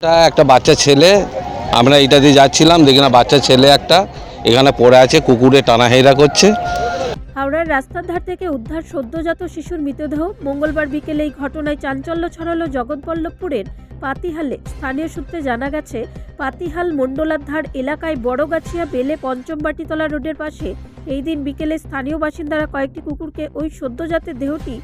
একটা বাচ্চা ছেলে, আমরা এটা দিয়ে যাচ্ছিলাম, দেখি না বাচ্চা ছেলে একটা এখানে পড়ে আছে, কুকুরে টানাহেরা করছে। হাওড়ার রাস্তার ধার থেকে উদ্ধার সদ্যজাত শিশুর মৃতদেহ। মঙ্গলবার বিকেলে এই ঘটনায় চাঞ্চল্য ছড়ালো জগৎবল্লভপুরের পাতিহালে। স্থানীয় সূত্রে জানা গেছে, পাতিহাল মণ্ডলাধার এলাকায় বড়গাছিয়া বেলে পঞ্চমবাটিতলা রোডের পাশে এই দিন বিকেলে স্থানীয় বাসিন্দারা কয়েকটি কুকুরকে ওই সদ্যজাতের দেহটি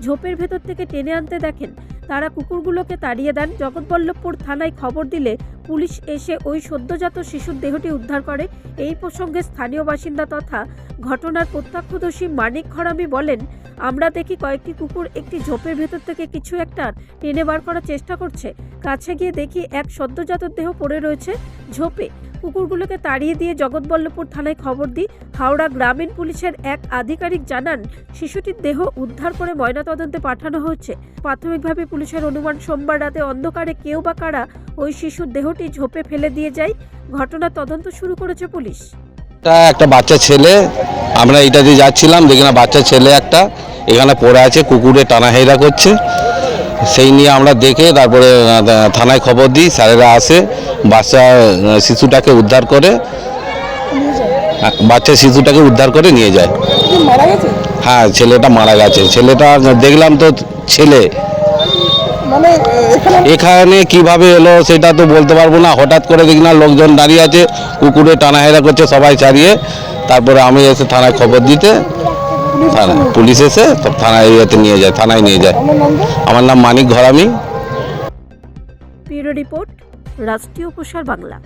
ঝোপের ভেতর থেকে টেনে আনতে দেখেন। তারা কুকুরগুলোকে তাড়িয়ে দেন। জগৎবল্লভপুর থানায় খবর দিলে পুলিশ এসে ওই সদ্যজাত শিশুর দেহটি উদ্ধার করে। এই প্রসঙ্গে স্থানীয় বাসিন্দা তথা ঘটনার প্রত্যক্ষদর্শী মানিক ঘরামি বলেন, আমরা দেখি কয়েকটি কুকুর একটি ঝোপের ভেতর থেকে কিছু একটা টেনে বার করার চেষ্টা করছে। কাছে গিয়ে দেখি এক সদ্যজাত দেহ পড়ে রয়েছে ঝোপে। কুকুরগুলোকে তাড়িয়ে দিয়ে জগৎবল্লভপুর থানায় খবর দিই। হাওড়া গ্রামীণ পুলিশের এক আধিকারিক জানান, শিশুটির দেহ উদ্ধার করে ময়নাতদন্তে পাঠানো হয়েছে। প্রাথমিকভাবে পুলিশের অনুমান সোমবার রাতে অন্ধকারে কেউ বা কারা ওই শিশুর দেহটি ঝোপে ফেলে দিয়ে যায়। ঘটনার তদন্ত শুরু করেছে পুলিশ। একটা বাচ্চা ছেলে, আমরা এটা দিয়ে যাচ্ছিলাম, দেখি না বাচ্চা ছেলে একটা এখানে পড়ে আছে, কুকুরে টানাহেরা করছে। সেই নিয়ে আমরা দেখে তারপরে থানায় খবর দিই, স্যারেরা আসে, শিশুটাকে উদ্ধার করে নিয়ে যায়। হ্যাঁ, ছেলেটা মারা গেছে। ছেলেটা দেখলাম তো ছেলে, এখানে কিভাবে এলো সেটা তো বলতে পারবো না। হঠাৎ করে দেখি না লোকজন দাঁড়িয়ে আছে, কুকুরে টানাহেরা করছে, সবাই ছাড়িয়ে। তারপরে আমি এসে থানায় খবর দিতে, পুলিশ এসে থানায় নিয়ে যায়, থানায় নিয়ে যায়। আমার নাম মানিক ঘরামি। ব্যুরো রিপোর্ট, রাষ্ট্রীয় প্রসার বাংলা।